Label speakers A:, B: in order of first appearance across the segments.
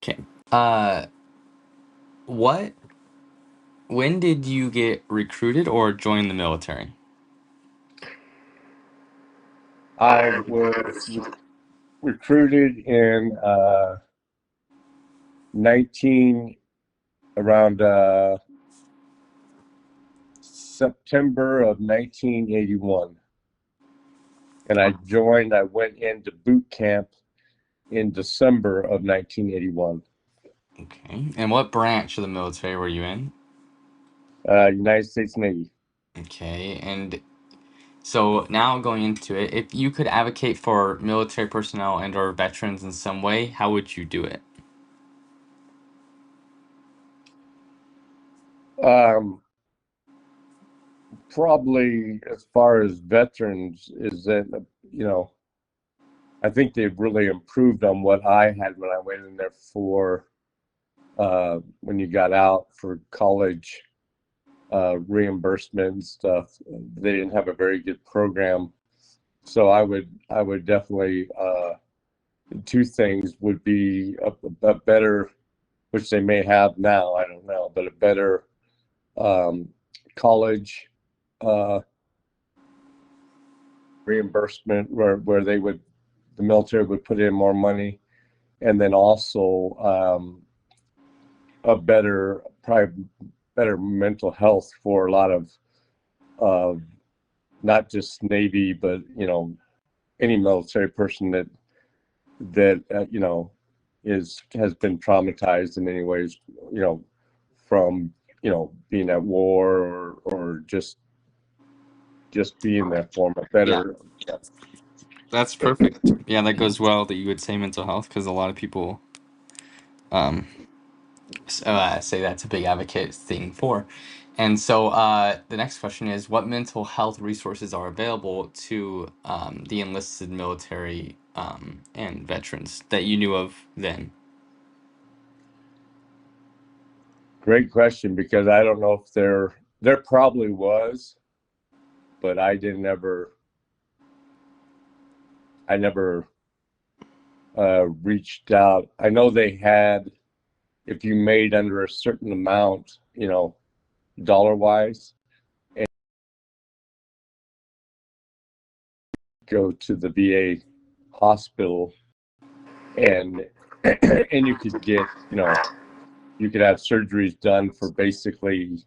A: Okay. Uh, what? When did you get recruited or join the military?
B: I was recruited in 19 around September of 1981, and I went into boot camp in December of 1981.
A: Okay. And what branch of the military were you in?
B: United States Navy.
A: Okay. And so now going into it, if you could advocate for military personnel and or veterans in some way, how would you do it?
B: Um, Probably as far as veterans is that, you know, I think they've really improved on what I had when I went in there for when you got out for college reimbursement and stuff. They didn't have a very good program, so I would definitely two things would be a better, which they may have now, I don't know, but a better um, college uh, reimbursement where they would the military would put in more money, and then also a better probably better mental health for a lot of uh, not just Navy, but any military person that is has been traumatized in any ways, you know, from being at war or just being there for them. A
A: Yeah,
B: better,
A: that's perfect. Yeah, that goes well that you would say mental health because a lot of people um, say that's a big advocate thing for. And so the next question is, what mental health resources are available to the enlisted military and veterans that you knew of then?
B: great question, because I don't know if there probably was, but I never reached out. I know they had, if you made under a certain amount, dollar wise, and go to the VA hospital, and and you could get, you could have surgeries done for basically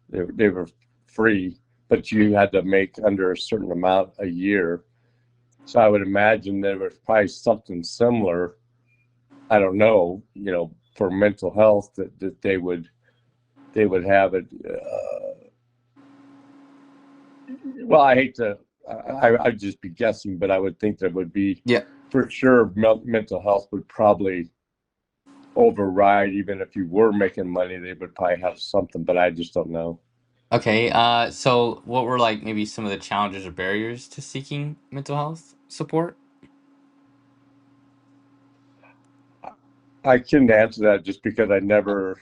B: they were free, but you had to make under a certain amount a year. So I would imagine there was probably something similar. I don't know, for mental health that they would have it. Well, I hate to, I'd just be guessing, but I would think there would be,
A: Yeah.
B: for sure, mental health would probably override. Even if you were making money, they would probably have something, but I just don't know.
A: Okay. So what were like maybe some of the challenges or barriers to seeking mental health support?
B: I couldn't answer that just because I never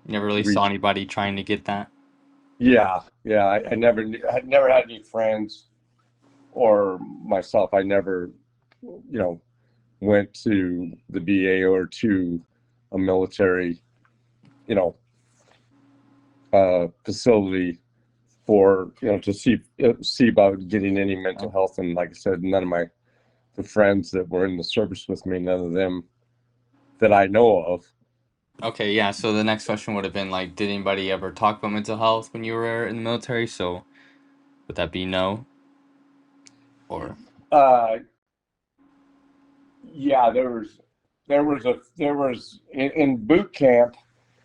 A: Never really saw
B: reached.
A: anybody trying to get that.
B: Yeah, yeah. I never had any friends or myself. I never, went to the VA or to a military, you know, facility for to see about getting any mental
A: Oh.
B: health. And like I said, none of the friends that were in the service with me, none of them that I know of.
A: Okay, yeah. So the next question would have been like, did anybody ever talk about mental health when you were in the military? So would that be no? Or
B: Uh, yeah, there was in boot camp,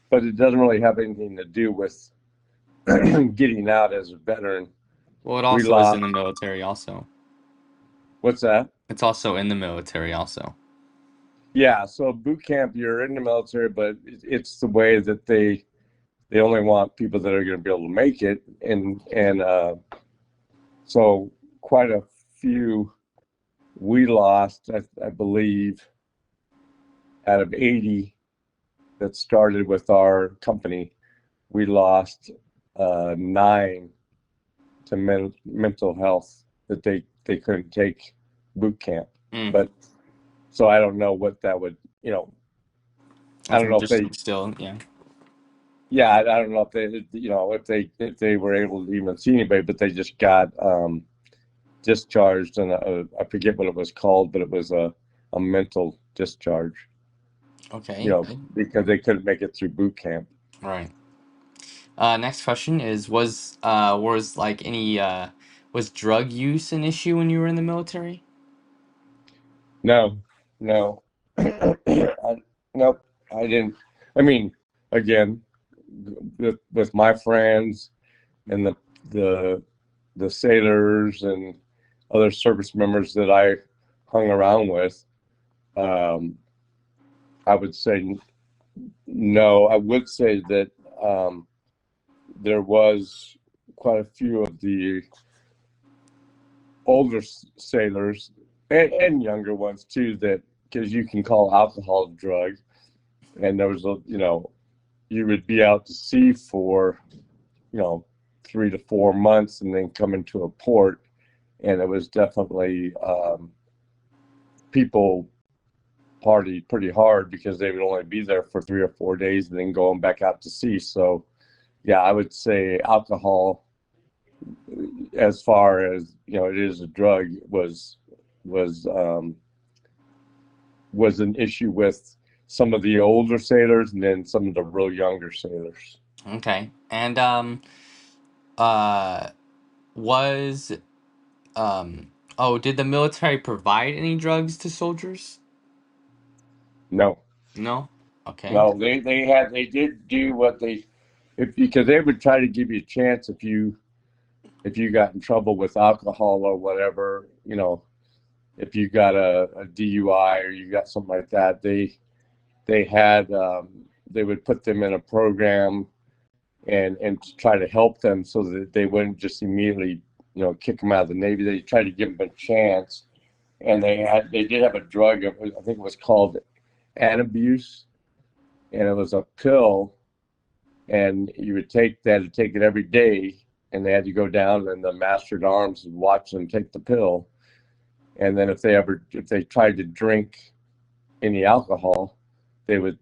B: but it doesn't really have anything to do with getting out as a veteran.
A: well, it
B: We
A: also is in
B: lost.
A: the military. Also,
B: What's that?
A: it's also in the military. Also,
B: Yeah, so boot camp, you're in the military, but it's the way that they only want people that are going to be able to make it, and so quite a few we lost. I believe out of 80 that started with our company, we lost nine to mental health, that they couldn't take boot camp.
A: mm,
B: But So I don't know what that would, I
A: That's
B: don't know if they,
A: interesting still, yeah.
B: yeah, I don't know if they, if they were able to even see anybody, but they just got discharged, and I forget what it was called, but it was a mental discharge,
A: Okay,
B: because they couldn't make it through boot camp.
A: right. Next question is was like any was drug use an issue when you were in the military?
B: No, no, nope, I didn't. I mean, again, with my friends and the the sailors and other service members that I hung around with, um, I would say no. I would say that there was quite a few of the older sailors and younger ones too, that because you can call alcohol a drug, and there was you would be out to sea for 3 to 4 months and then come into a port, and it was definitely people partied pretty hard because they would only be there for 3 or 4 days and then going back out to sea. So yeah, I would say alcohol, as far as it is a drug, was um, was an issue with some of the older sailors and then some of the real younger sailors.
A: Okay. And uh was oh, did the military provide any drugs to soldiers?
B: No,
A: No. Okay.
B: no, they did do what they, if because they would try to give you a chance if you got in trouble with alcohol or whatever, if you got a DUI or you got something like that, they had they would put them in a program and try to help them so that they wouldn't just immediately kick them out of the Navy. They tried to give them a chance, and they did have a drug. I think it was called Anabuse, and it was a pill, and you would take that and take it every day, and they had to go down, and the master at arms would watch them take the pill, and then if they tried to drink any alcohol, they would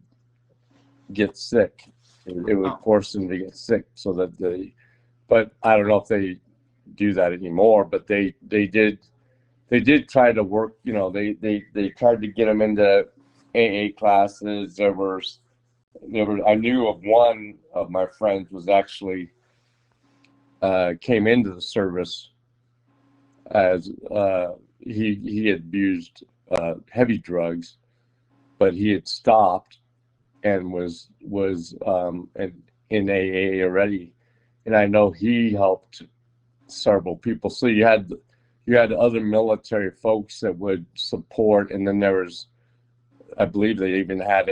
B: get sick. It would
A: Oh.
B: force them to get sick, so that but I don't know if they do that anymore, but they did try to work, they tried to get them into AA classes. I knew of one of my friends was actually came into the service as he had abused heavy drugs, but he had stopped and was in AA already, and I know he helped several people. So you had other military folks that would support, and then there was, I believe they even had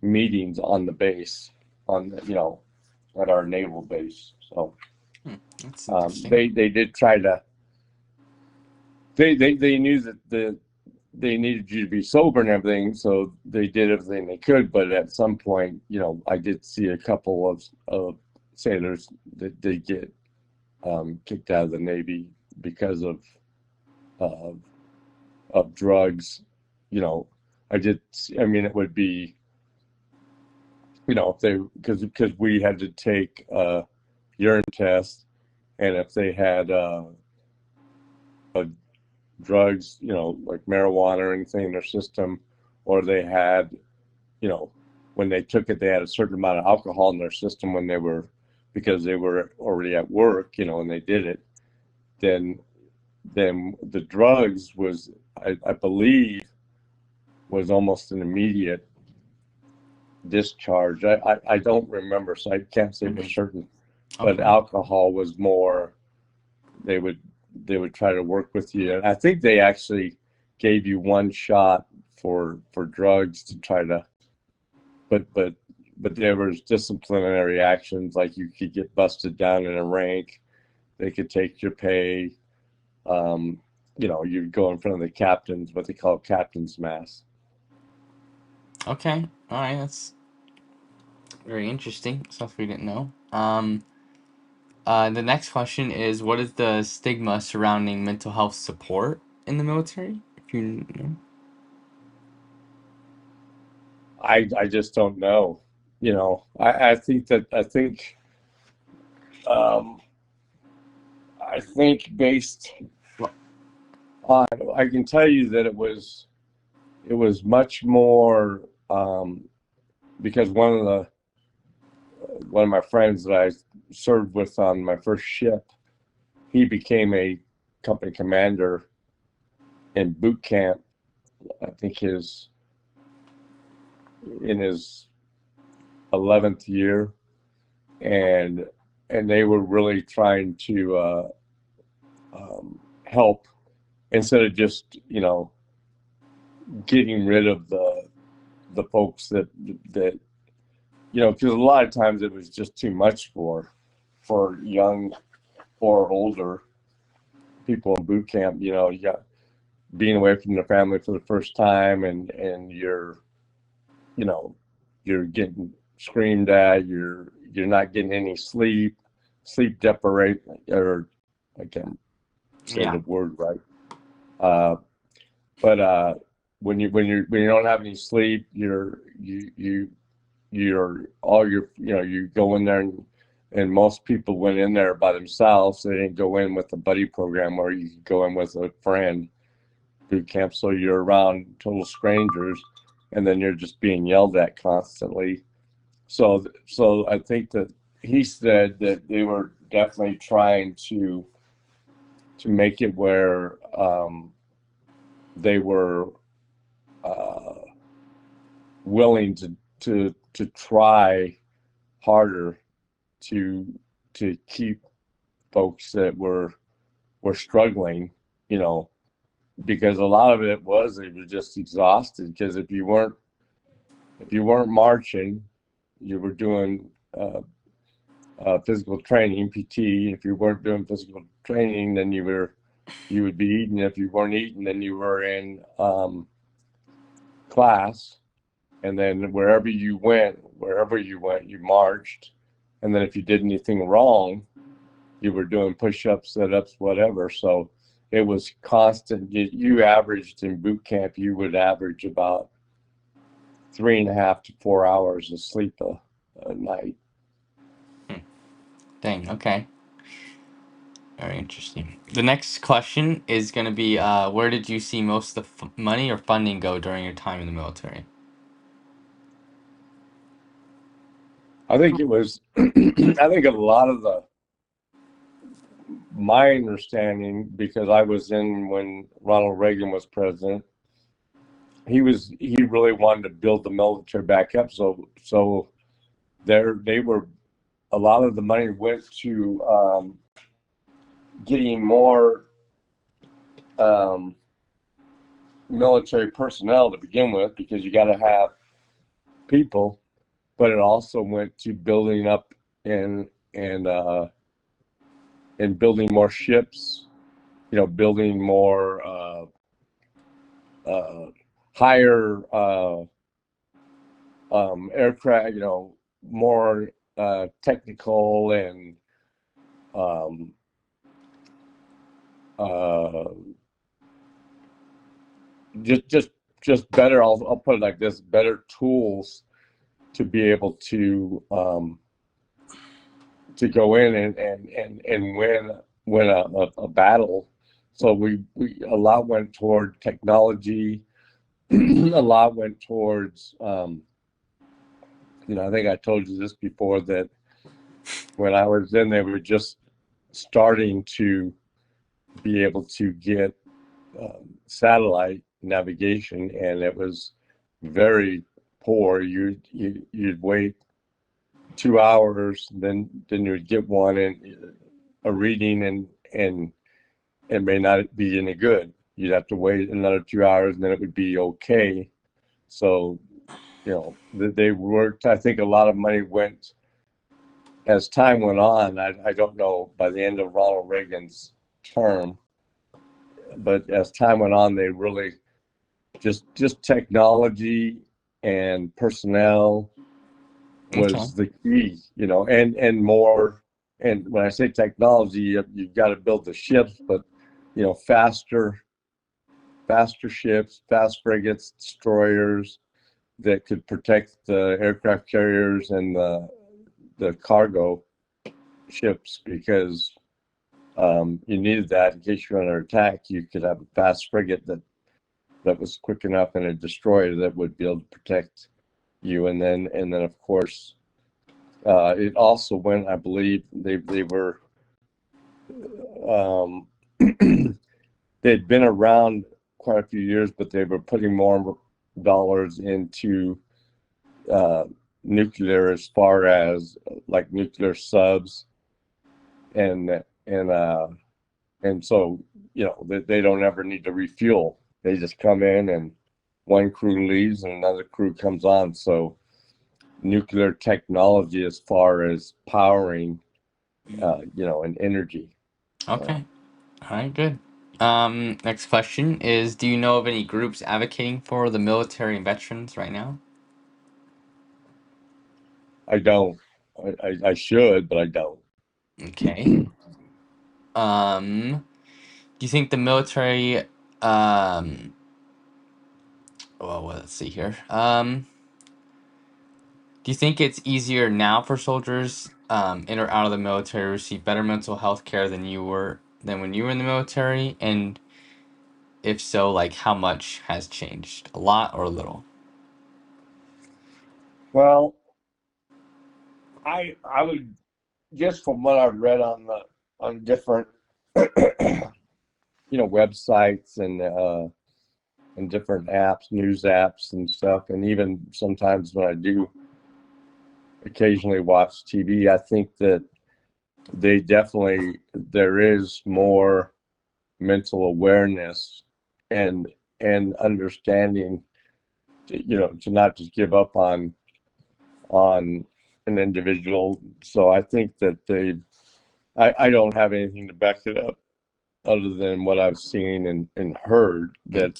B: meetings on the base, on at our naval base. So
A: Hmm, that's interesting.
B: they did try to, they knew that they needed you to be sober and everything, so they did everything they could. But at some point, I did see a couple of sailors that did get kicked out of the Navy because uh, of drugs. You know, I did. I mean, it would be, if they, because we had to take a urine test, and if they had drugs, like marijuana or anything in their system, or they had, you know, when they took it, they had a certain amount of alcohol in their system when they were, because they were already at work, and they did it, then the drugs was, I believe, was almost an immediate discharge. I don't remember, so I can't say for
A: Hmm.
B: certain. But
A: Okay.
B: alcohol was more. They would they would try to work with you, and I think they actually gave you one shot for drugs to try to. But there was disciplinary actions, like you could get busted down in a rank. They could take your pay. Um, you'd go in front of the captains, what they call captain's mass.
A: Okay. All right. That's very interesting. Stuff we didn't know. The next question is, what is the stigma surrounding mental health support in the military? If you know.
B: I just don't know. You know, um, I think based
A: Well,
B: on, I can tell you that it was much more, because one of my friends that I served with on my first ship, he became a company commander in boot camp. I think in his 11th year, and they were really trying to help, instead of just, you know, getting rid of the folks that you know, because a lot of times it was just too much for young or older people in boot camp. You know, you got being away from the family for the first time, and you're, you know, you're getting screamed at, you're not getting any sleep deprivation, or I can't say
A: yeah,
B: the word right. Uh, but when you don't have any sleep, you're all your, you know, you go in there, and most people went in there by themselves. They didn't go in with a buddy program where you could go in with a friend. Boot camp, so you're around total strangers, and then you're just being yelled at constantly. So I think that he said that they were definitely trying to make it where they were uh, willing to try harder to keep folks that were struggling, you know, because a lot of it was they were just exhausted, because if you weren't marching, you were doing physical training, PT. If you weren't doing physical training, then you would be eating. If you weren't eating, then you were in class. And then wherever you went, you marched. And then if you did anything wrong, you were doing push-ups, sit-ups, whatever. So it was constant. You averaged in boot camp, you would average about 3.5 to 4 hours of sleep a night.
A: dang, okay. Very interesting. The next question is going to be where did you see most of the money or funding go during your time in the military?
B: I think it was, I think a lot of my understanding, because I was in when Ronald Reagan was president, he really wanted to build the military back up. So they were, a lot of the money went to getting more um, military personnel to begin with, because you got to have people, but it also went to building up and and building more ships, you know, building more uh, higher aircraft, you know, more technical and um, uh, just just just better. I'll put it like this: better tools to be able to go in and win a battle. So we a lot went toward technology. A lot went towards you know, I think I told you this before, that when I was in, they were just starting to be able to get satellite navigation, and it was very poor. You'd wait 2 hours, then you would get one, and a reading, and it may not be any good. You'd have to wait another 2 hours, and then it would be okay. So, you know, they worked. I think a lot of money went as time went on. I don't know by the end of Ronald Reagan's term, but as time went on, they really just technology and personnel
A: Okay.
B: was the key, you know, and more. And when I say technology, you've got to build the ships, but you know, faster faster ships, fast frigates, destroyers that could protect the aircraft carriers and the cargo ships, because you needed that in case you're under attack. You could have a fast frigate that was quick enough, and a destroyer that would be able to protect you. And then of course, it also went, I believe they were um, they'd been around quite a few years, but they were putting more dollars into nuclear, as far as like nuclear subs, and and so they don't ever need to refuel. They just come in, and one crew leaves and another crew comes on. So nuclear technology, as far as powering, and energy.
A: Okay. All right, good. Next question is, do you know of any groups advocating for the military and veterans right now?
B: I don't. I should, but I don't.
A: Okay. Do you think the military, um, well, let's see here. Do you think it's easier now for soldiers, in or out of the military to receive better mental health care than when you were in the military? And if so, like how much has changed? A lot or a little?
B: Well, I would, just from what I've read on different websites and different apps, news apps and stuff, and even sometimes when I do occasionally watch TV, I think that there is more mental awareness and understanding, to not just give up on an individual. So I think that I don't have anything to back it up other than what I've seen and heard, that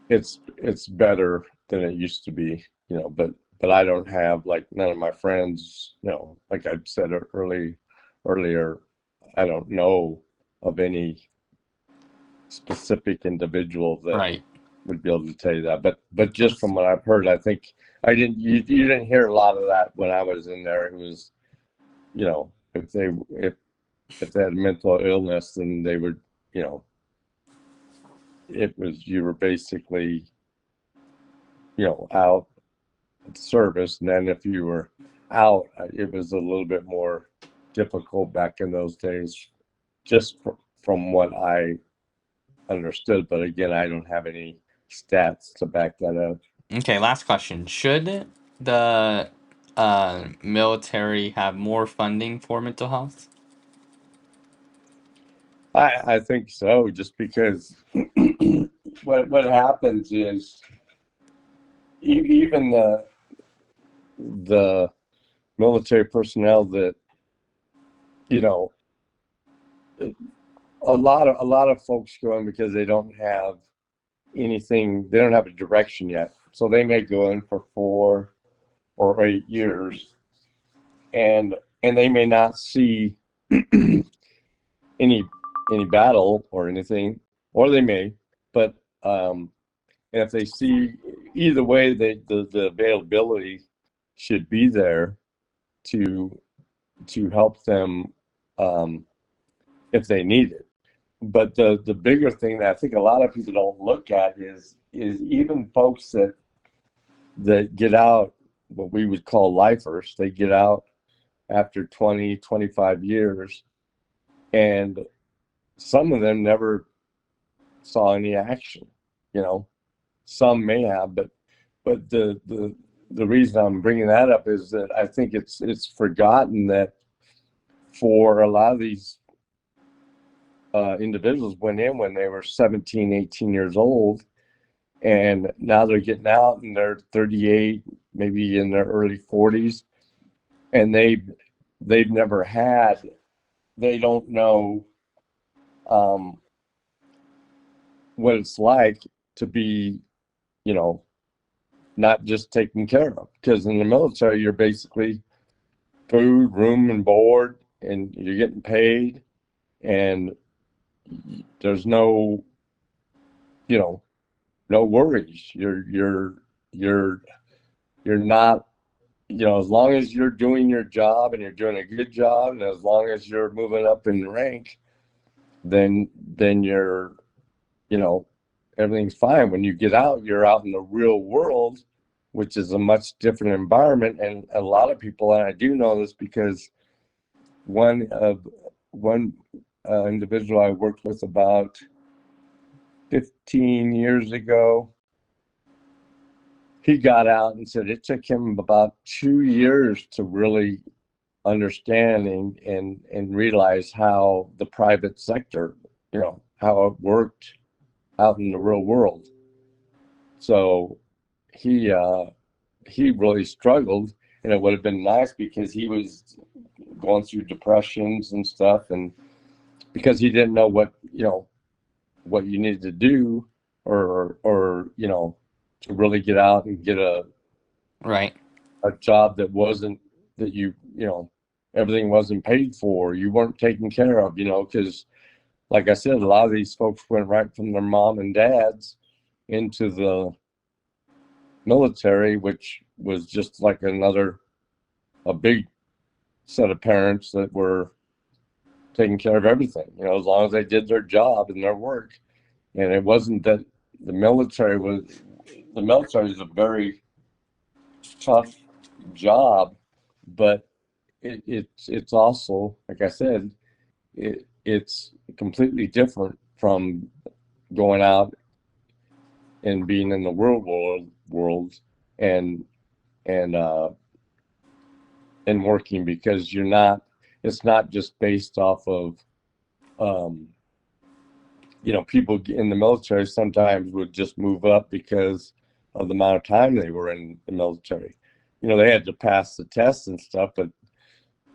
B: it's better than it used to be, but I don't have, like, none of my friends, like I said earlier, I don't know of any specific individual that
A: Right.
B: would be able to tell you that. But just from what I've heard, I think you didn't hear a lot of that when I was in there. It was, if they had mental illness, then they would, you know, you were basically, out at service. And then if you were out, it was a little bit more difficult back in those days, just from what I understood. But again, I don't have any stats to back that up.
A: Okay, last question. Should the military have more funding for mental health?
B: I think so, just because what happens is, even the military personnel that, you know a lot of folks go in because they don't have anything, they don't have a direction yet, so they may go in for 4 or 8 years, and they may not see any battle or anything, or they may, but and if they see, either way, the availability should be there to help them, um, if they need it. But the bigger thing that I think a lot of people don't look at is even folks that get out, what we would call lifers. They get out after 20-25 years, and some of them never saw any action. Some may have, but the reason I'm bringing that up is that I think it's forgotten that for a lot of these individuals went in when they were 17, 18 years old, and now they're getting out and they're 38, maybe in their early 40s, and they've never had, they don't know um, what it's like to be, you know, not just taken care of. Because in the military, you're basically food, room, and board, and you're getting paid, and there's no, you know, no worries. You're you're not, as long as you're doing your job and you're doing a good job, and as long as you're moving up in rank, then you're, you know, everything's fine. When you get out, you're out in the real world, which is a much different environment. And a lot of people, and I do know this because one of one individual I worked with about 15 years ago, he got out and said it took him about 2 years to really understand and realize how the private sector, how it worked out in the real world. So he he really struggled, and it would have been nice because he was going through depressions and stuff, and because he didn't know what you needed to do, or to really get out and get
A: Right.
B: a job that wasn't, that everything wasn't paid for, you weren't taken care of, because like I said, a lot of these folks went right from their mom and dads into the military, which was just like a big set of parents that were taking care of everything, as long as they did their job and their work. And it wasn't that the military was, the military is a very tough job, but it's also, like I said, it's completely different from going out and being in the world and and uh and working, because it's not just based off of, um people in the military sometimes would just move up because of the amount of time they were in the military. They had to pass the tests and stuff, but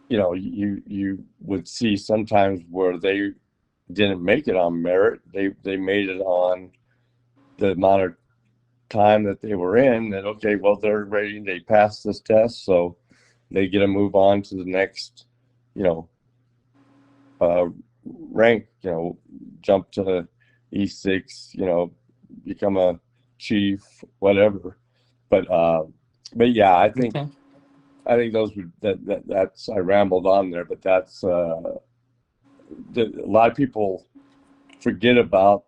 B: you would see sometimes where they didn't make it on merit. They made it on the amount of time that they were in, that okay, well, they're ready, they passed this test, so they get to move on to the next, you know, rank, jump to E6, become a chief, whatever. But yeah,
A: Okay.
B: I think those would that's I rambled on there, but that's a lot of people forget about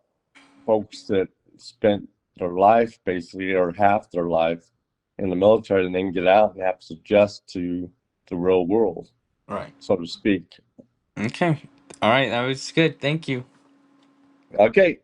B: folks that spent their life, basically, or half their life in the military, and then get out and have to adjust to the real world,
A: Right.
B: so to speak.
A: Okay. All right. That was good. Thank you.
B: Okay.